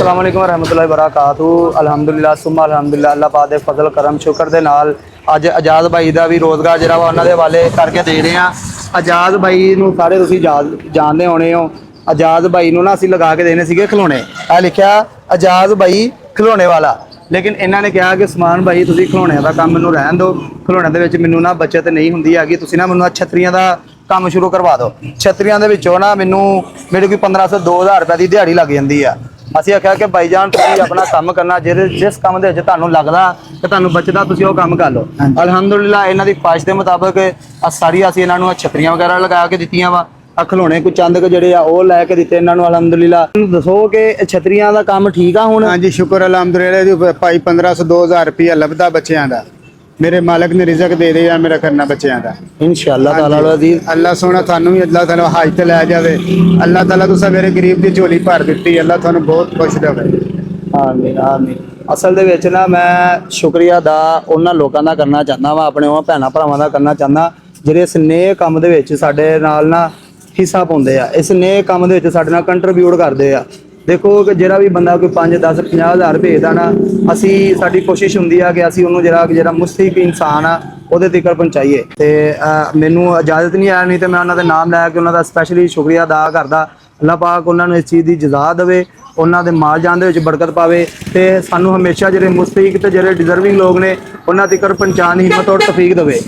अस्सलाम वालेकुम रहमतुल्लाहि वबरकातुहू। अलहमदुलिल्लाह सुम्मा अलहमदुलिल्लाह, अल्लाह पाक दे फजल करम शुक्र दे नाल ਅੱਜ ਆਜ਼ਾਦ ਭਾਈ ਦਾ ਵੀ ਰੋਜ਼ਗਾਰ ਜਿਹੜਾ ਵਾ ਉਹਨਾਂ ਦੇ ਹਵਾਲੇ ਕਰਕੇ ਦੇ ਰਹੇ ਆ। ਆਜ਼ਾਦ ਭਾਈ ਨੂੰ ਸਾਰੇ ਤੁਸੀਂ ਜਾਣਦੇ ਹੋਣੇ ਹੋ। ਆਜ਼ਾਦ ਭਾਈ ਨੂੰ ਨਾ ਅਸੀਂ ਲਗਾ ਕੇ ਦੇਣੇ ਸੀਗੇ ਖਿਡੌਣੇ। ਆ ਲਿਖਿਆ ਆਜ਼ਾਦ ਭਾਈ ਖਿਡੌਣੇ ਵਾਲਾ, ਲੇਕਿਨ ਇਹਨਾਂ ਨੇ ਕਿਹਾ ਕਿ ਸਮਾਨ ਭਾਈ ਤੁਸੀਂ ਖਿਡੌਣਿਆਂ ਦਾ ਕੰਮ ਮੈਨੂੰ ਰਹਿਣ ਦਿਓ, ਖਿਡੌਣਿਆਂ ਦੇ ਵਿੱਚ ਮੈਨੂੰ ਨਾ ਬੱਚਤ ਨਹੀਂ ਹੁੰਦੀ ਹੈਗੀ, ਤੁਸੀਂ ਨਾ ਮੈਨੂੰ ਛਤਰੀਆਂ ਦਾ ਕੰਮ ਸ਼ੁਰੂ ਕਰਵਾ ਦਿਓ। ਛਤਰੀਆਂ ਦੇ ਵਿੱਚੋਂ ਨਾ ਮੈਨੂੰ ਮੇਰੇ ਕੋਈ 1500 2000 ਰੁਪਏ ਦੀ ਦਿਹਾੜੀ ਲੱਗ ਜਾਂਦੀ ਆ। ਅਸੀਂ ਆਖਿਆ ਕਿ ਭਾਈ ਜਾਨ ਤੁਸੀਂ ਆਪਣਾ ਕੰਮ ਕਰਨਾ, ਜਿਸ ਕੰਮ ਦੇ ਵਿੱਚ ਤੁਹਾਨੂੰ ਲੱਗਦਾ ਕਿ ਤੁਹਾਨੂੰ ਬਚਦਾ ਤੁਸੀਂ ਉਹ ਕੰਮ ਕਰ ਲਓ। ਅਲਹਮਦੁਲਿਲਾ ਇਹਨਾਂ ਦੀ ਖੁਆਇਸ਼ ਦੇ ਮੁਤਾਬਕ ਸਾਰੀ ਅਸੀਂ ਇਹਨਾਂ ਨੂੰ ਛਤਰੀਆਂ ਵਗੈਰਾ ਲਗਾ ਕੇ ਦਿੱਤੀਆਂ ਵਾ। ਖਿਡੌਣੇ ਕੋਈ ਚੰਦ ਕੁ ਜਿਹੜੇ ਆ ਉਹ ਲੈ ਕੇ ਦਿੱਤੇ ਇਹਨਾਂ ਨੂੰ। ਅਲਹਮਦੁਲਿਲਾ ਦੱਸੋ ਕਿ ਛਤਰੀਆਂ ਦਾ ਕੰਮ ਠੀਕ ਆ ਹੁਣ? ਹਾਂਜੀ ਸ਼ੁਕਰ ਅਲਹਮਦੁਲਿਲਾ ਭਾਈ 1500 2000 ਰੁਪਇਆ ਲੱਭਦਾ ਬੱਚਿਆਂ ਦਾ। ਮੇਰੇ ਮਾਲਕ ਨੇ ਰਿਜ਼ਕ ਦੇ ਦਿਆ ਮੇਰਾ ਕਰਨਾ ਬੱਚਿਆਂ ਦਾ ਇਨਸ਼ਾਅੱਲਾ ਤਾਲਾ ਅਜ਼ੀਜ਼। ਅੱਲਾਹ ਸੋਹਣਾ ਤੁਹਾਨੂੰ ਵੀ ਅੱਲਾਹ ਤਾਲਾ ਹਾਜ ਤੇ ਲੈ ਜਾਵੇ। ਅੱਲਾਹ ਤਾਲਾ ਤੁਸੀਂ ਮੇਰੇ ਗਰੀਬ ਦੀ ਝੋਲੀ ਭਰ ਦਿੱਤੀ, ਅੱਲਾਹ ਤੁਹਾਨੂੰ ਬਹੁਤ ਖੁਸ਼ ਰੱਖੇ। ਆਮੀਨ ਆਮੀਨ। ਅਸਲ ਦੇ ਵਿੱਚ ਨਾ ਮੈਂ ਸ਼ੁਕਰੀਆ ਦਾ ਉਹਨਾਂ ਲੋਕਾਂ ਦਾ ਕਰਨਾ ਚਾਹੁੰਦਾ ਵਾ, ਆਪਣੇ ਉਹ ਭੈਣਾਂ ਭਰਾਵਾਂ ਦਾ ਕਰਨਾ ਚਾਹੁੰਦਾ ਜਿਹੜੇ ਇਸ ਨੇਕ ਕੰਮ ਦੇ ਵਿੱਚ ਸਾਡੇ ਨਾਲ ਨਾ ਹਿੱਸਾ ਪਾਉਂਦੇ ਆ, ਇਸ ਨੇਕ ਕੰਮ ਦੇ ਵਿੱਚ ਸਾਡੇ ਨਾਲ ਕੰਟਰੀਬਿਊਟ ਕਰਦੇ ਆ। ਦੇਖੋ ਕਿ ਜਿਹੜਾ ਵੀ ਬੰਦਾ ਕੋਈ 5 10 50 ਹਜ਼ਾਰ ਭੇਜਦਾ ਨਾ, ਅਸੀਂ ਸਾਡੀ ਕੋਸ਼ਿਸ਼ ਹੁੰਦੀ ਆ ਕਿ ਅਸੀਂ ਉਹਨੂੰ ਜਿਹੜਾ ਮੁਸਤਹਿਕ ਇਨਸਾਨ ਆ ਉਹਦੇ ਤੱਕ ਪਹੁੰਚਾਈਏ। ਤੇ ਮੈਨੂੰ ਇਜਾਜ਼ਤ ਨਹੀਂ ਆ, ਨਹੀਂ ਤੇ ਮੈਂ ਉਹਨਾਂ ਦੇ ਨਾਮ ਲੈ ਕੇ ਉਹਨਾਂ ਦਾ ਸਪੈਸ਼ਲੀ ਸ਼ੁਕਰੀਆ ਅਦਾ ਕਰਦਾ। ਅੱਲਾਹ ਪਾਕ ਉਹਨਾਂ ਨੂੰ ਇਸ ਚੀਜ਼ ਦੀ ਜਜ਼ਾ ਦੇਵੇ, ਉਹਨਾਂ ਦੇ ਮਾਲ ਜਾਨ ਦੇ ਵਿੱਚ ਬਰਕਤ ਪਾਵੇ ਤੇ ਸਾਨੂੰ ਹਮੇਸ਼ਾ ਜਿਹੜੇ ਮੁਸਤਹਿਕ ਤੇ ਜਿਹੜੇ ਡਿਜ਼ਰਵਿੰਗ ਲੋਕ ਨੇ ਉਹਨਾਂ ਤੱਕ ਪਹੁੰਚਾਉਣ ਦੀ ਹਿੰਮਤ ਔਰ ਤੌਫੀਕ ਦੇਵੇ।